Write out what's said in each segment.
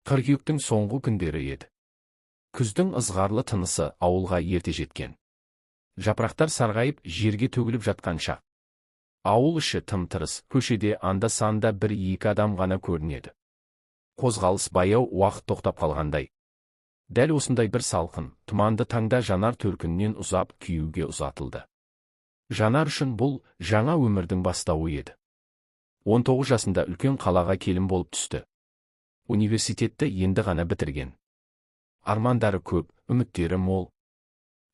Қыркүйектің соңғы күндері еді. Күздің ызғарлы тынысы ауылға ерте жеткен. Жапырақтар сарғайып, жерге төгіліп жатқан шақ. Ауыл іші тым-тырыс, көшеде анда-санда бір-екі адам ғана көрінеді. Қозғалыс баяу, уақыт тоқтап қалғандай. Дәл осындай бір салқын, тұманды таңда Жанар төркіннен ұзап күйеуге ұзатылды. Жанар үшін бұл жаңа өмірдің бастауы еді. 19 жасында үлкен қалаға келін болып түсті. Университетті енді ғана бітірген. Армандары көп, үміттері мол.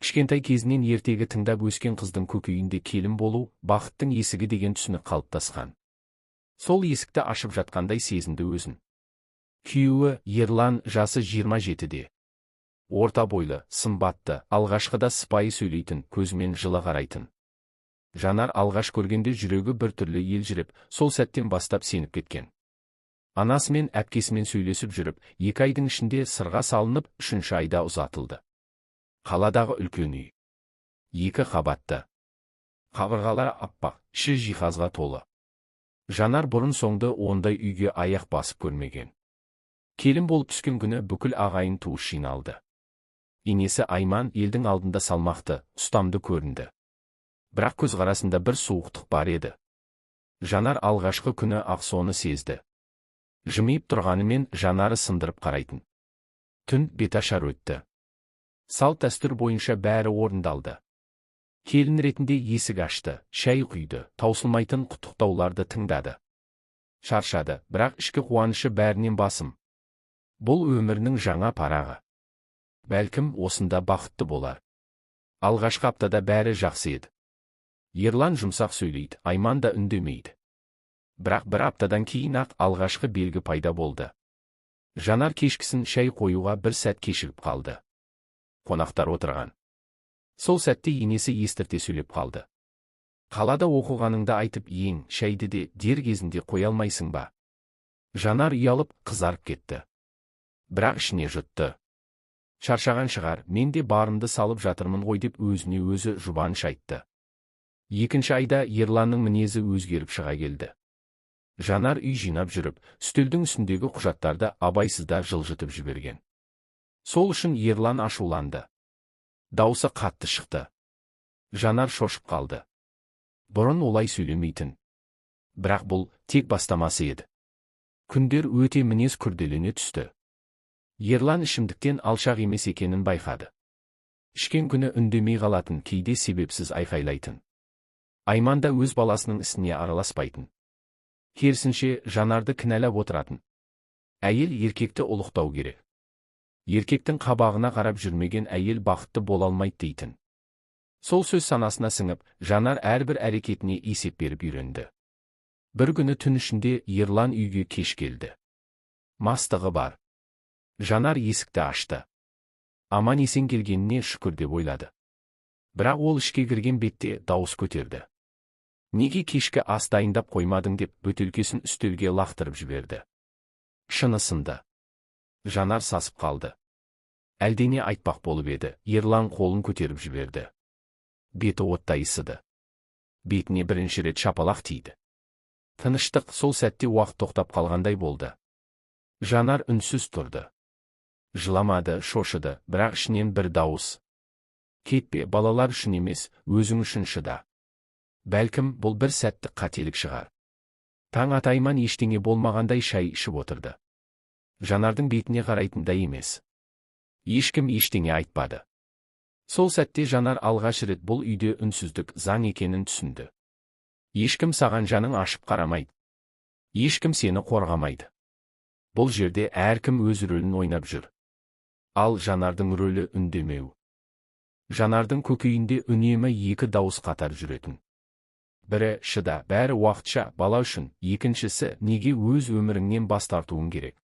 Кішкентай кезінен ертегі тыңдап өскен қыздың көкейінде келін болу, бақыттың есігі деген түсінік қалыптасқан. Сол есікті ашып жатқандай сезінді өзін. Күйеуі Ерлан, жасы 27-де. Орта бойлы, сымбатты, алғашқыда сыпайы сөйлейтін, көзімен жылы қарайтын. Жанар алғаш көргенде жүрегі бір түрлі елжіреп, сол сәттен бастап сеніп кеткен. Анасымен әпкесімен сөйлесіп жүріп, 2 айдың ішінде сырға салынып, 3-ші айда ұзатылды. Қаладағы үлкен үй. 2 қабатты. Қабырғалары аппақ, іші жиһазға толы. Жанар бұрын соңды ондай үйге аяқ басып көрмеген. Келін болып түскен күні бүкіл ағайын туыс жиналды. Енесі Айман елдің алдында салмақты, ұстамды көрінді. Бірақ көзқарасында бір суықтық бар еді. Жанар алғашқы күні ақ соны сезді. Жымиып тұрғанымен Жанары сындырып қарайтын. Түн беташар өтті. Салт дәстүр бойынша бәрі орындалды. Келін ретінде есік ашты, шай құйды, таусылмайтын құттықтауларды тыңдады. Шаршады, бірақ ішкі қуанышы бәрінен басым. Бұл өмірінің жаңа парағы. Бәлкім осында бақытты болар. Алғашқы аптада бәрі жақсы еді. Ерлан жұмсақ сөйлейді, Айман да үндемейді. Бірақ бір аптадан кейін ақ алғашқы белгі пайда болды. Жанар кешкісін шай қоюға бір сәт кешігіп қалды. Қонақтар отырған. Сол сәтте енесі естірте сөйлеп қалды. Қалада оқығаныңды айтып ең, шайды де дер кезінде қоя алмайсың ба? Жанар ұялып, қызарып кетті. Бірақ ішіне жұтты. Шаршаған шығар, мен де барымды салып жатырмын ғой деп өзіне өзі жұбаныш айтты. 2-ші айда Ерланның мінезі өзгеріп шыға келді. Жанар үй жинап жүріп, үстелдің үстіндегі құжаттарды абайсызда жылжытып жіберген. Сол үшін Ерлан ашуланды. Даусы қатты шықты. Жанар шошып қалды. Бұрын олай сөйлемейтін. Бірақ бұл тек бастамасы еді. Күндер өте мінез күрделене түсті. Ерлан ішімдіктен алшақ емес екенін байқады. Ішкен күні үндемей қалатын, кейде себепсіз айқайлайтын. Айман да өз баласының ісіне араласпайтын. Керісінше Жанарды кінәлап отыратын. Әйел еркекті ұлықтау керек. Еркектің қабағына қарап жүрмеген әйел бақытты бола алмайды дейтін. Сол сөз санасына сіңіп, Жанар әрбір әрекетіне есеп беріп үйренді. Бір күні түн ішінде Ерлан үйге кеш келді. Мастығы бар. Жанар есікті ашты. Аман есен келгеніне шүкір деп ойлады. Бірақ ол ішке кірген бетте дауыс көтерді. Неге кешкі ас дайындап қоймадың деп бөтелкесін үстелге лақтырып жіберді. Шыны сынды. Жанар сасып қалды. Әлдене айтпақ болып еді, Ерлан қолын көтеріп жіберді. Беті оттай ысыды. Бетіне бірінші рет шапалақ тиді. Тыныштық сол сәтте уақыт тоқтап қалғандай болды. Жанар үнсіз тұрды. Жыламады, шошыды, бірақ ішінен бір дауыс. Кетпе, балалар үшін емес, өзің үшін шыда. Бәлкім, бұл бір сәттік қателік шығар. Таң ата Айман ештеңе болмағандай шай ішіп отырды. Жанардың бетіне қарайтындай емес. Ешкім ештеңе айтпады. Сол сәтте Жанар алғаш рет бұл үйде үнсіздік заң екенін түсінді. Ешкім саған жаның ашып қарамайды. Ешкім сені қорғамайды. Бұл жерде әркім өз рөлін ойнап жүр. Ал Жанардың рөлі үндемеу. Жанардың көкейінде үнемі 2 дауыс қатар жүретін. Бірі шыда, бәрі уақытша, бала үшін, екіншісі неге өз өміріңнен бас тартуың керек.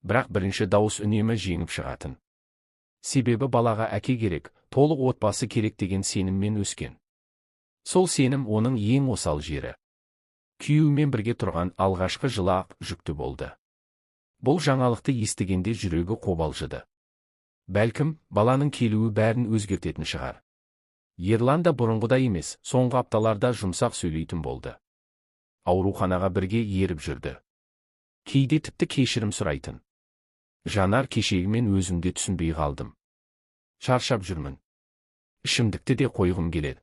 Бірақ бірінші дауыс үнемі жеңіп шығатын. Себебі балаға әке керек, толық отбасы керек деген сеніммен өскен. Сол сенім оның ең осал жері. Күйеуімен бірге тұрған алғашқы жылы ақ жүкті болды. Бұл жаңалықты естігенде жүрегі қобалжыды. Бәлкім, баланың келуі бәрін өзгертетін шығар. Ерлан да бұрынғыдай емес, соңғы апталарда жұмсақ сөйлейтін болды. Ауруханаға бірге еріп жүрді. Кейде тіпті кешірім сұрайтын. Жанар, кешегімен өзімде түсінбей қалдым. Шаршап жүрмін. Ішімдікті де қойғым келеді.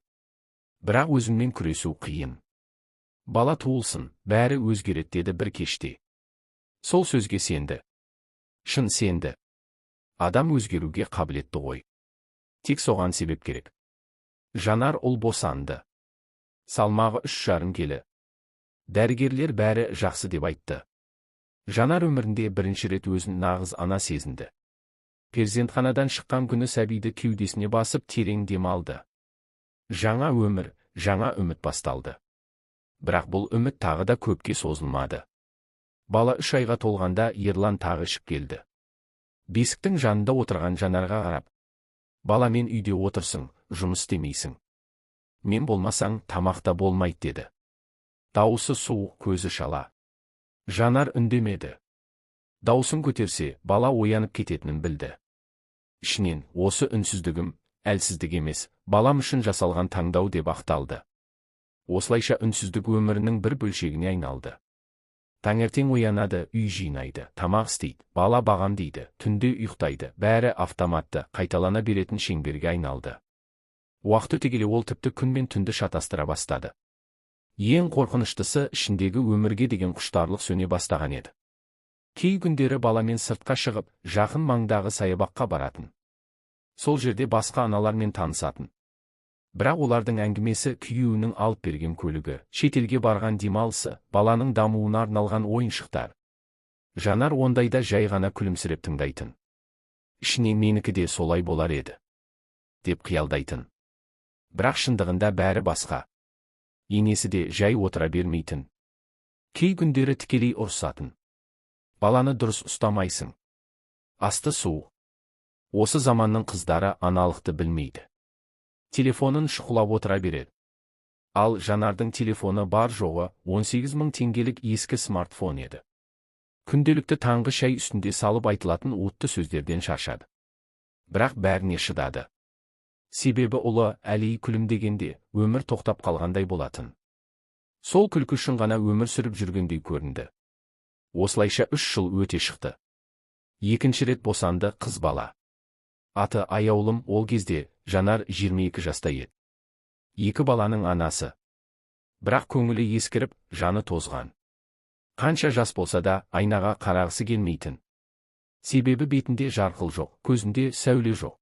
Бірақ өзіммен күресу қиын. Бала туылсын, бәрі өзгереді деді бір кеште. Сол сөзге сенді. Шын сенді. Адам өзгеруге қабілетті ғой. Тек соған себеп керек. Жанар ұл босанды. Салмағы 3,5 келі. Дәрігерлер бәрі жақсы деп айтты. Жанар өмірінде бірінші рет өзін нағыз ана сезінді. Перзентханадан шыққан күні сәбиді кеудесіне басып терең дем алды. Жаңа өмір, жаңа үміт басталды. Бірақ бұл үміт тағы да көпке созылмады. Бала 3 айға толғанда Ерлан тағы ішіп келді. Бесіктің жанында отырған Жанарға қарап: «Бала, мен үйде отырсың, жұмыс істемейсің. Мен болмасаң тамақта болмайды» деді. Дауысы суық, көзі шала. Жанар үндемеді. Даусын көтерсе, бала оянып кететінін білді. Ішінен, осы үнсіздігім, әлсіздік емес, балам үшін жасалған таңдау деп ақталды. Осылайша үнсіздік өмірінің бір бөлшегіне айналды. Таңертең оянады, үй жинайды, тамақ істейді, бала бағам дейді, түнде ұйықтайды, бәрі автоматты, қайталана беретін шеңберге айналды. Уақыт өте келе ол тіпті күн мен түнді шатастыра бастады. Ең қорқыныштысы, ішіндегі өмірге деген құштарлық сөне бастаған еді. Кей күндері баламен сыртқа шығып, жақын маңдағы саябаққа баратын. Сол жерде басқа аналармен танысатын. Бірақ олардың әңгімесі күйеуінің алып берген көлігі, шетелге барған демалысы, баланың дамуына арналған ойыншықтар. Жанар ондайда жай ғана күлімсіреп тыңдайтын. Ішінен менікі де солай болар еді деп қиялдайтын. Бірақ шындығында бәрі басқа. Енесі де жай отыра бермейтін. Кей күндері тікелей ұрсатын. Баланы дұрыс ұстамайсың. Асты суық. Осы заманның қыздары аналықты білмейді. Телефонын шұқылап отыра береді. Ал Жанардың телефоны бар жоғы 18.000 теңгелік ескі смартфон еді. Күнделікті таңғы шай үстінде салып айтылатын уытты сөздерден шаршады. Бірақ бәріне шыдады. Себебі ұлы Әли күлімдегенде өмір тоқтап қалғандай болатын. Сол күлкі үшін ғана өмір сүріп жүргендей көрінді. Осылайша 3 жыл өте шықты. Екінші рет босанды қыз бала. Аты Аяулым. Ол кезде Жанар 22 жаста еді. 2 баланың анасы. Бірақ көңілі ескіріп, жаны тозған. Қанша жас болса да айнаға қарағысы келмейтін. Себебі бетінде жарқыл жоқ, көзінде сәуле жоқ.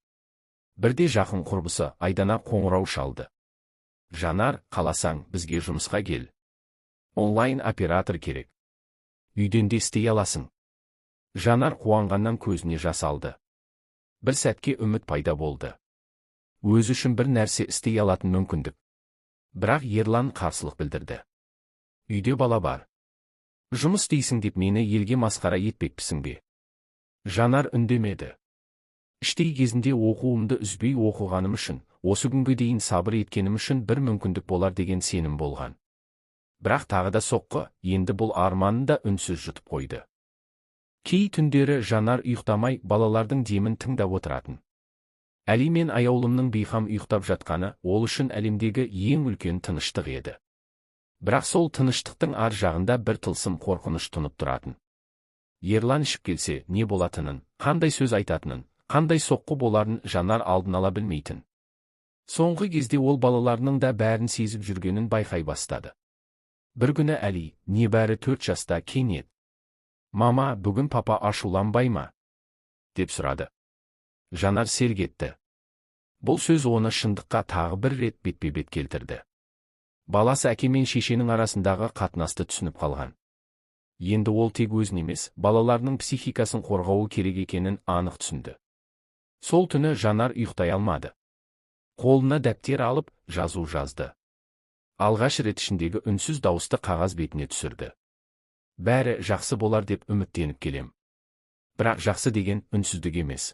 Бірде жақын құрбысы Айдана қоңырау шалды. Жанар, қаласаң, бізге жұмысқа кел. Онлайн оператор керек. Үйден де істей аласың. Жанар қуанғаннан көзіне жас алды. Бір сәтке үміт пайда болды. Өзі үшін бір нәрсе істей алатын мүмкіндік. Бірақ Ерлан қарсылық білдірді. Үйде бала бар. Жұмыс істейсің деп мені елге масқара етпекпісің бе? Жанар үндемеді. Іштей кезінде оқуымды үзбей оқығаным үшін, осы күнге дейін сабыр еткенім үшін бір мүмкіндік болар деген сенім болған. Бірақ тағы да соққы, енді бұл арманын да үнсіз жұтып қойды. Кей түндері Жанар ұйықтамай балалардың демін тыңдап отыратын. Әли мен Аяулымның бейқам ұйықтап жатқаны ол үшін әлемдегі ең үлкен тыныштық еді. Бірақ сол тыныштықтың ар жағында бір тылсым қорқыныш тұнып тұратын. Ерлан ішіп келсе не болатынын, қандай сөз айтатынын, қандай соққы боларын Жанар алдын ала білмейтін. Соңғы кезде ол балаларының да бәрін сезіп жүргенін байқай бастады. Бір күні Әли, небәрі 4 жаста, кенет: «Мама, бүгін папа ашуланбай ма?» деп сұрады. Жанар селк етті. Бұл сөз оны шындыққа тағы бір рет бетпе-бет келтірді. Баласы әке мен шешенің арасындағы қатынасты түсініп қалған. Енді ол тек өзін емес, балаларының психикасын қорғауы керек екенін анық түсінді. Сол түні Жанар ұйықтай алмады. Қолына дәптер алып, жазу жазды. Алғаш рет ішіндегі үнсіз дауысты қағаз бетіне түсірді. Бәрі жақсы болар деп үміттеніп келем. Бірақ жақсы деген үнсіздік емес.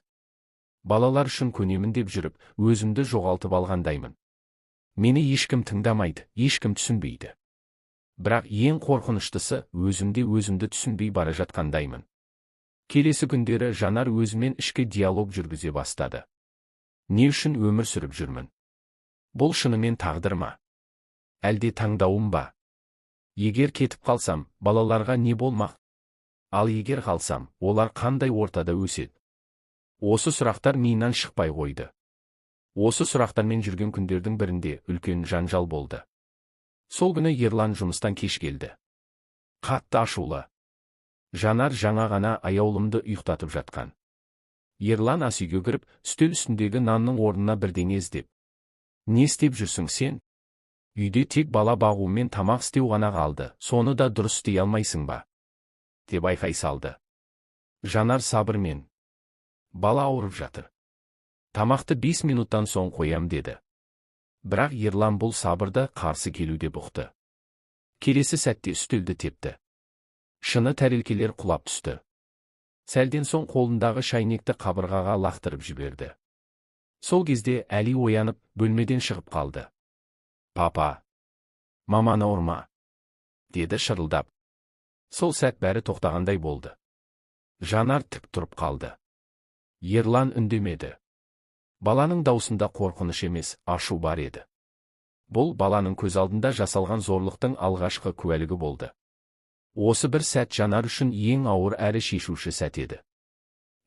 Балалар үшін көнемін деп жүріп, өзімді жоғалтып алғандаймын. Мені ешкім тыңдамайды, ешкім түсінбейді. Бірақ ең қорқыныштысы, өзімді түсінбей бара жатқандаймын. Келесі күндері Жанар өзімен ішкі диалог жүргізе бастады. Не үшін өмір сүріп жүрмін? Бұл шынымен тағдыр ма? Әлде таңдауым ба? Егер кетіп қалсам, балаларға не болмақ? Ал егер қалсам, олар қандай ортада өседі? Осы сұрақтар миынан шықпай қойды. Осы сұрақтармен жүрген күндердің бірінде үлкен жанжал болды. Сол күні Ерлан жұмыстан кеш келді. Қатты ашулы. Жанар жаңа ғана аяулымды ұйықтатып жатқан. Ерлан ас үйге кіріп, үстел үстіндегі нанның орнына бірдеңе іздеп. Не істеп жүрсің сен? Үйде тек бала бағу мен тамақ істеу ғана қалды, соны да дұрыс істей алмайсың ба? Деп айқай салды. Жанар сабырмен. Бала ауырып жатыр. Тамақты 5 минуттан соң қоям деді. Бірақ Ерлан бұл сабырды қарсы келуде бұқты. Келесі сәтте үстелді тепті. Шыны тәрелкелер құлап түсті. Сәлден соң қолындағы шайнекті қабырғаға лақтырып жіберді. Сол кезде Әли оянып, бөлмеден шығып қалды. Папа, маманы ұрма, деді шырылдап. Сол сәт бәрі тоқтағандай болды. Жанар тік тұрып қалды. Ерлан үндемеді. Баланың даусында қорқыныш емес, ашу бар еді. Бұл баланың көз алдында жасалған зорлықтың алғашқы куәлігі болды. Осы бір сәт Жанар үшін ең ауыр әрі шешуші сәт еді.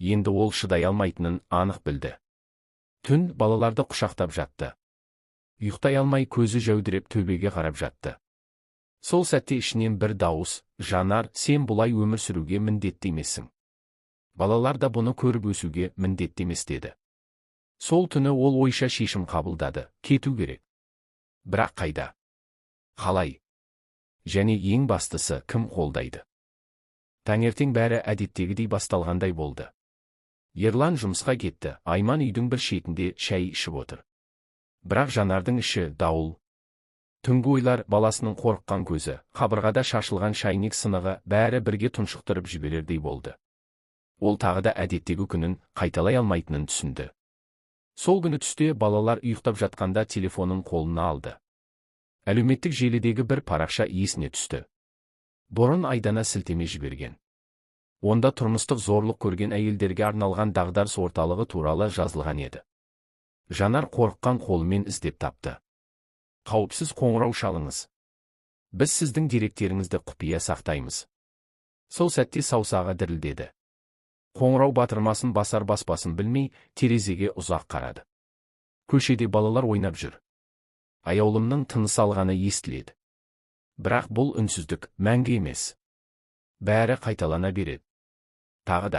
Енді ол шыдай алмайтынын анық білді. Түн балаларды құшақтап жатты. Ұйықтай алмай көзі жәудіреп төбеге қарап жатты. Сол сәтте ішінен бір дауыс: Жанар, сен бұлай өмір сүруге міндетті емессің. Балалар да бұны көріп өсуге міндетті емес деді. Сол түні ол ойша шешім қабылдады: кету керек. Бірақ қайда? Қалай? Және ең бастысы, кім қолдайды? Таңертең бәрі әдеттегідей басталғандай болды. Ерлан жұмысқа кетті, Айман үйдің бір шетінде шәй ішіп отыр. Бірақ Жанардың іші дауыл. Түнгі ойлар, баласының қорыққан көзі, қабырғада шашылған шайнек сынығы бәрі бірге тұншықтырып жіберердей болды. Ол тағы да әдеттегі күнін қайталай алмайтынын түсінді. Сол күні түсте балалар ұйықтап жатқанда телефонын қолына алды. Әлеуметтік желідегі бір парақша есіне түсті. Бұрын Айдана сілтеме жіберген. Онда тұрмыстық зорлық көрген әйелдерге арналған дағдарыс орталығы туралы жазылған еді. Жанар қорыққан қолымен іздеп тапты. Қауіпсіз қоңырау шалыңыз. Біз сіздің деректеріңізді құпия сақтаймыз. Сол сәтте саусағы дірілдеді. Қоңырау батырмасын басар баспасын білмей, терезеге ұзақ қарады. Көшеде балалар ойнап жүр. Аяулымның тыныс алғаны естіледі. Бірақ бұл үнсіздік мәңгі емес. Бәрі қайталана береді. Тағы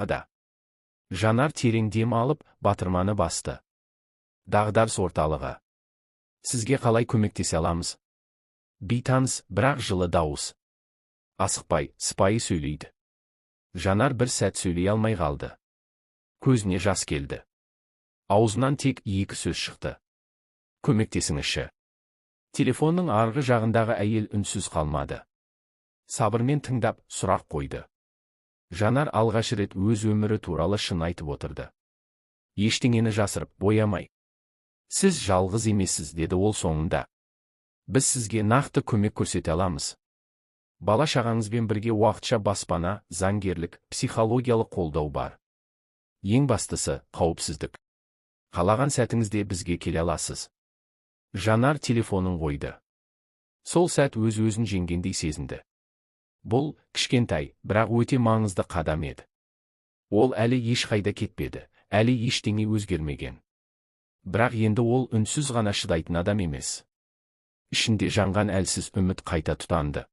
да. Жанар терең дем алып, батырманы басты. Дағдарыс орталығы. Сізге қалай көмектесе аламыз? Бейтаныс, бірақ жылы дауыс. Асықпай, сыпайы сөйлейді. Жанар бір сәт сөйлей алмай қалды. Көзіне жас келді. Аузынан тек екі сөз шықты. Көмектесіңізші. Телефонның арғы жағындағы әйел үнсіз қалмады. Сабырмен тыңдап, сұрақ қойды. Жанар алғаш рет өз өмірі туралы шын айтып отырды. Ештеңені жасырып, боямай. Сіз жалғыз емессіз, деді ол соңында. Біз сізге нақты көмек көрсете аламыз. Бала шағаңызбен бірге уақытша баспана, заңгерлік, психологиялық қолдау бар. Ең бастысы, қауіпсіздік. Қалаған сәтіңізде бізге келе аласыз. Жанар телефонын қойды. Сол сәт өз-өзін жеңгендей сезінді. Бұл кішкентай, бірақ өте маңызды қадам еді. Ол әлі ешқайда кетпеді, әлі ештеңе өзгермеген. Бірақ енді ол үнсіз ғана шыдайтын адам емес. Ішінде жанған әлсіз үміт қайта тұтанды.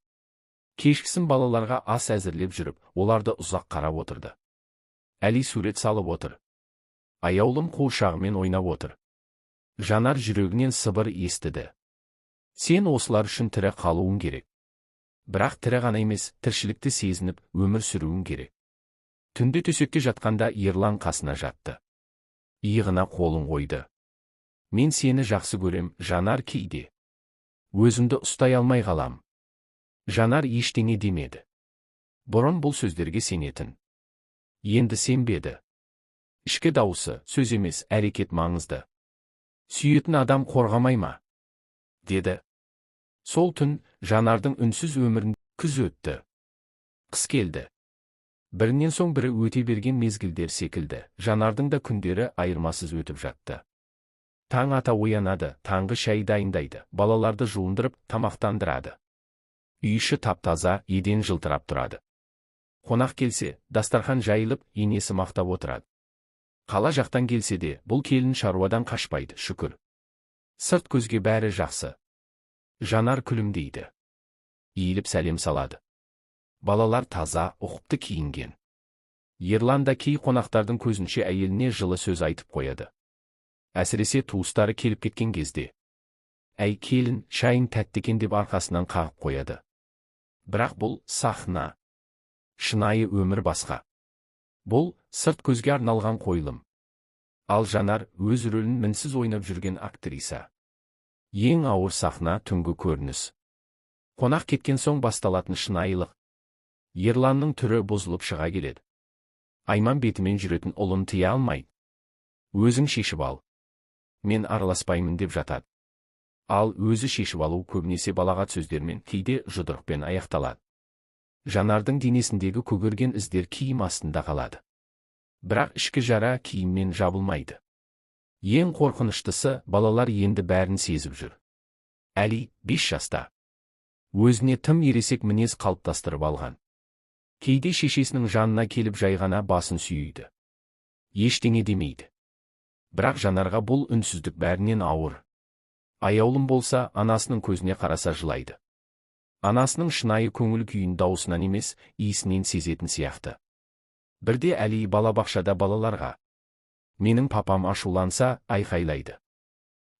Кешкісін балаларға ас әзірлеп жүріп, оларды ұзақ қарап отырды. Әли сурет салып отыр. Аяулым қуыршағымен ойнап отыр. Жанар жүрегінен сыбыр естіді. Сен осылар үшін тірі қалуың керек. Бірақ тірі ғана емес, тіршілікті сезініп, өмір сүруің керек. Түнде төсекке жатқанда Ерлан қасына жатты. Иығына қолын қойды. Мен сені жақсы көрем, Жанар, кейде өзімді ұстай алмай қалам. Жанар ештеңе демеді. Бұрын бұл сөздерге сенетін. Енді сенбеді. Ішкі дауысы, сөз емес, әрекет маңызды. Сүйетін адам қорғамай ма? Деді. Сол түн Жанардың үнсіз өмірін күз өтті. Қыс келді. Бірінен соң бірі өте берген мезгілдер секілді. Жанардың да күндері айырмасыз өтіп жатты. Таң ата оянады, таңғы шай дайындайды, балаларды жуындырып, тамақтандырады. Үй іші тап-таза, еден жылтырап тұрады. Қонақ келсе, дастархан жайылып, енесі мақтап отырады. Қала жақтан келсе де, бұл келін шаруадан қашпайды, шүкір. Сырт көзге бәрі жақсы. Жанар күлімдейді. Иіліп сәлем салады. Балалар таза, ұқыпты киінген. Ерланда кей қонақтардың көзінше әйеліне жылы сөз айтып қояды. Әсіресе туыстары келіп кеткен кезде. Әй келін, шайың тәтті екен деп арқасынан қағып қояды. Бірақ бұл сахна. Шынайы өмір басқа. Бұл сырт көзге арналған қойылым. Ал Жанар өз рөлін мінсіз ойнап жүрген актриса. Ең ауыр сахна түнгі көрініс. Қонақ кеткен соң басталатын шынайылық. Ерланның түрі бұзылып шыға келеді. Айман бетімен жүретін ұлын тыя алмайды. Өзің шешіп ал. Мен араласпаймын деп жатады. Ал өзі шешіп алу көбінесе балағат сөздермен, кейде жұдырықпен аяқталады. Жанардың денесіндегі көгерген іздер киім астында қалады. Бірақ ішкі жара киіммен жабылмайды. Ең қорқыныштысы, балалар енді бәрін сезіп жүр. Әли 5 жаста. Өзіне тым ересек мінез қалыптастырып алған. Кейде шешесінің жанына келіп жайғана басын сүйейді. Ештеңе демейді. Бірақ Жанарға бұл үнсіздік бәрінен ауыр. Аяулым болса, анасының көзіне қараса жылайды. Анасының шынайы көңіл күйін даусынан емес, иісінен сезетін сияқты. Бірде Әли балабақшада балаларға. Менің папам ашуланса, айқайлайды.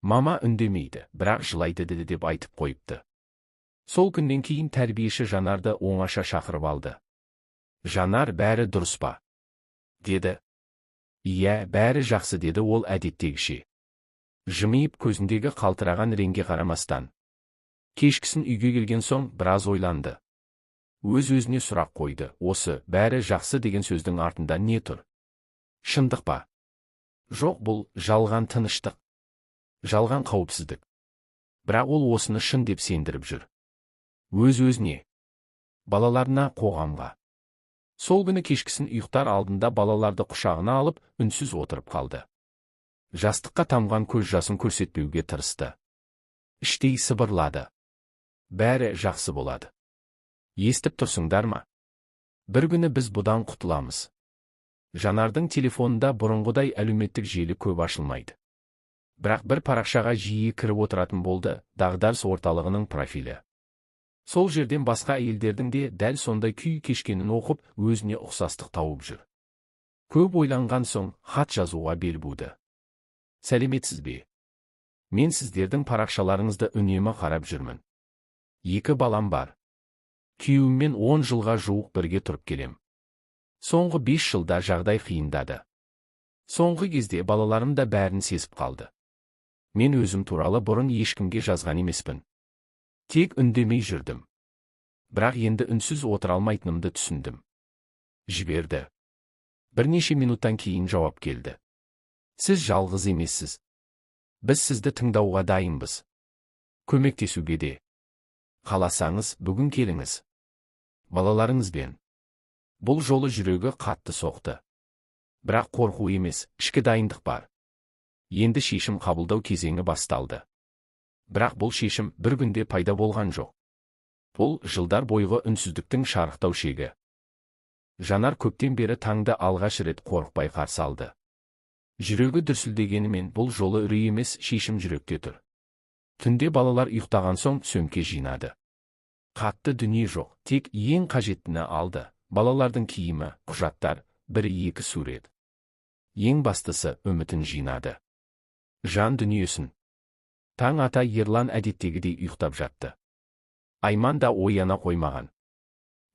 Мама үндемейді, бірақ жылайды деді деп айтып қойыпты. Сол күннен кейін тәрбиеші Жанарды оңаша шақырып алды. Жанар, бәрі дұрыс па? Деді. Иә, бәрі жақсы, деді ол әдеттегіше. Жымиып көзіндегі қалтыраған реңге қарамастан. Кешкісін үйге келген соң біраз ойланды. Өз-өзіне сұрақ қойды. Осы бәрі жақсы деген сөздің артында не тұр? Шындық па? Жоқ, бұл жалған тыныштық. Жалған қауіпсіздік. Бірақ ол осыны шын деп сендіріп жүр. Өз-өзіне. Балаларына, қоғамға. Сол күні кешкісін ұйықтар алдында балаларды құшағына алып, үнсіз отырып қалды. Жастыққа тамған көз жасын көрсетпеуге тырысты. Іштей сыбырлады. Бәрі жақсы болады. Естіп тұрсыңдар ма? Бір күні біз бұдан құтыламыз. Жанардың телефонында бұрынғыдай әлеуметтік желі көп ашылмайды. Бірақ бір парақшаға жиі кіріп отыратын болды, дағдарыс орталығының профилі. Сол жерден басқа әйелдердің де дәл сондай күй кешкенін оқып, өзіне ұқсастық тауып жүр. Көп ойланған соң, хат жазуға бел буды. Сәлеметсіз бе? Мен сіздердің парақшаларыңызды үнемі қарап жүрмін. 2 балам бар. Күйеуіммен 10 жылға жуық бірге тұрып келем. Соңғы 5 жылда жағдай қиындады. Соңғы кезде балаларым да бәрін сезіп қалды. Мен өзім туралы бұрын ешкімге жазған емеспін. Тек үндемей жүрдім. Бірақ енді үнсіз отыра алмайтынымды түсіндім. Жіберді. Бірнеше минуттан кейін жауап келді. Сіз жалғыз емессіз. Біз сізді тыңдауға дайынбыз. Көмектесуге де. Қаласаңыз, бүгін келіңіз. Балаларыңызбен. Бұл жолы жүрегі қатты соқты. Бірақ қорқу емес, ішкі дайындық бар. Енді шешім қабылдау кезеңі басталды. Бірақ бұл шешім бір күнде пайда болған жоқ. Бұл жылдар бойғы үнсіздіктің шарықтау шегі. Жанар көптен бері таңды алғаш рет қорықпай қарсы алды. Жүрегі дүрсілдегенімен бұл жолы үрей емес, шешім жүректе тұр. Түнде балалар ұйықтаған соң сөмке жинады. Қатты дүние жоқ, тек ең қажеттіні алды. Балалардың киімі, құжаттар, 1-2 сурет. Ең бастысы үмітін жинады. Жан дүниесін. Таң ата Ерлан әдеттегідей ұйықтап жатты. Айман да ояна қоймаған.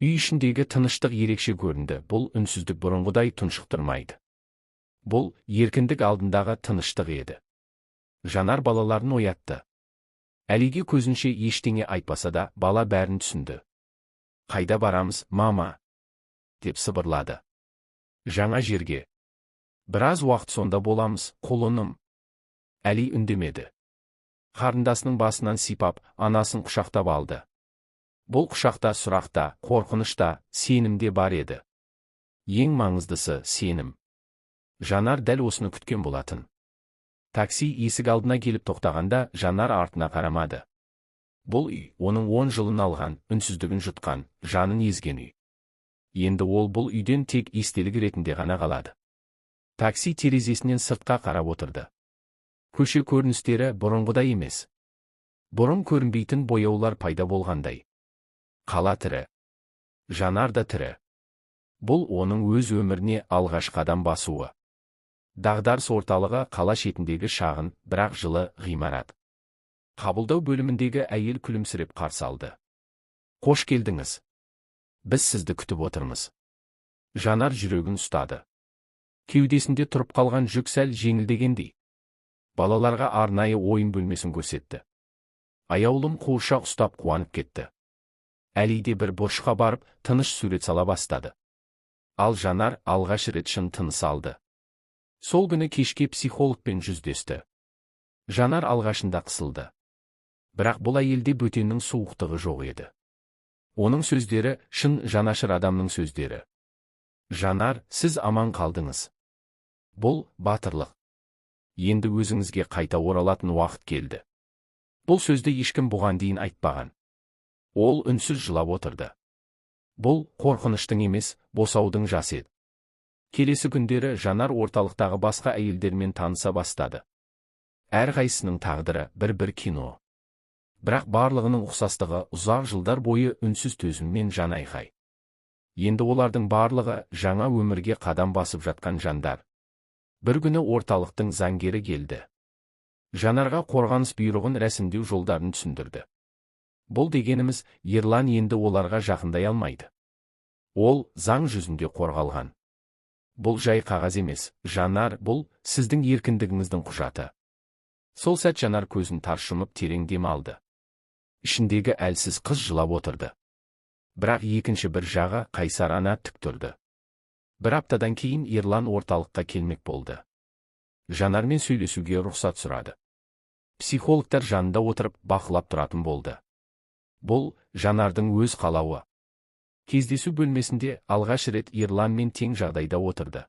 Үй ішіндегі тыныштық ерекше көрінді. Бұл үнсіздік бұрынғыдай тұншықтырмайды. Бұл еркіндік алдындағы тыныштық еді. Жанар балаларын оятты. Әлиге көзінше ештеңе айтпаса да, бала бәрін түсінді. Қайда барамыз, мама? Деп сыбырлады. Жаңа жерге. Біраз уақыт сонда боламыз, құлыным. Әли үндемеді. Қарындасының басынан сипап, анасын құшақтап алды. Бұл құшақта сұрақта, қорқынышта, сенімде бар еді. Ең маңыздысы сенім. Жанар дәл осыны күткен болатын. Такси есік алдына келіп тоқтағанда Жанар артына қарамады. Бұл үй, оның 10 жылын алған, үнсіздігін жұтқан, жанын езген үй. Енді ол бұл үйден тек естелік ретінде ғана қалады. Такси терезесінен сыртқа қарап отырды. Көше көріністері бұрынғыдай емес. Бұрын көрінбейтін бояулар пайда болғандай. Қала тірі. Жанар да тірі. Бұл оның өз өміріне алғаш қадам басуы. Дағдарыс орталығы қала шетіндегі шағын, бірақ жылы ғимарат. Қабылдау бөліміндегі әйел күлімсіреп қарсы алды. Қош келдіңіз. Біз сізді күтіп отырмыз. Жанар жүрегін ұстады. Кеудесінде тұрып қалған жүк сәл жеңілдегендей. Балаларға арнайы ойын бөлмесін көрсетті. Аяулым қуыршақ ұстап қуанып кетті. Әлиде бір бұрышқа барып, тыныш сурет сала бастады. Ал Жанар алғаш рет шын тыныс алды. Сол күні кешке психологпен жүздесті. Жанар алғашында қысылды. Бірақ бұл әйелде бөтеннің суықтығы жоқ еді. Оның сөздері шын жанашыр адамның сөздері. Жанар, сіз аман қалдыңыз. Бұл батырлық. Енді өзіңізге қайта оралатын уақыт келді. Бұл сөзді ешкім бұған дейін айтпаған. Ол үнсіз жылап отырды. Бұл қорқыныштың емес, босаудың жасы еді. Келесі күндері Жанар орталықтағы басқа әйелдермен таныса бастады. Әрқайсының тағдыры бір кино. Бірақ барлығының ұқсастығы ұзақ жылдар бойы үнсіз төзіммен жан айқай. Енді олардың барлығы жаңа өмірге қадам басып жатқан жандар. Бір күні орталықтың заңгері келді. Жанарға қорғаныс бұйрығын рәсімдеу жолдарын түсіндірді. Бұл дегеніміз, Ерлан енді оларға жақындай алмайды. Ол заң жүзінде қорғалған. Бұл жай қағаз емес, Жанар, бұл сіздің еркіндігіңіздің құжаты. Сол сәт Жанар көзін тарс жұмып терең дем алды. Ішіндегі әлсіз қыз жылап отырды. Бірақ екінші бір жағы қайсар ана тік тұрды. Бір аптадан кейін Ерлан орталыққа келмек болды. Жанармен сөйлесуге рұқсат сұрады. Психологтар жанында отырып бақылап тұратын болды. Бұл Жанардың өз қалауы. Кездесу бөлмесінде алғаш рет Ерланмен тең жағдайда отырды.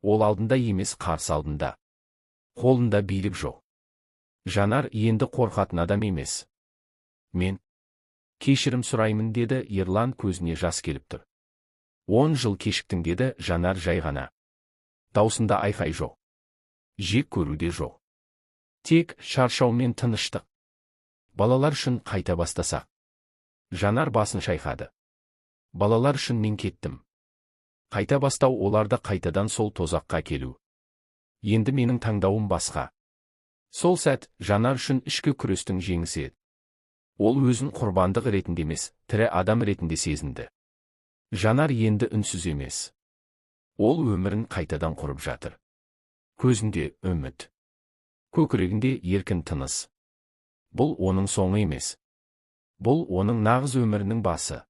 Ол алдында емес, қарсы алдында. Қолында билік жоқ. Жанар енді қорқатын адам емес. Мен кешірім сұраймын, деді Ерлан, көзіне жас келіп тұр. 10 жыл кешіктің, деді Жанар жай ғана. Даусында айқай жоқ. Жек көруде жоқ. Тек шаршау мен тыныштық. Балалар үшін қайта бастасақ. Жанар басын шайқады. Балалар үшін мен кеттім. Қайта бастау, оларды қайтадан сол тозаққа келу. Енді менің таңдауым басқа. Сол сәт Жанар үшін ішкі күрестің жеңісі еді. Ол өзін құрбандық ретінде емес, тірі адам ретінде сезінді. Жанар енді үнсіз емес. Ол өмірін қайтадан құрып жатыр. Көзінде үміт. Көкірегінде еркін тыныс. Бұл оның соңы емес. Бұл оның нағыз өмірінің басы.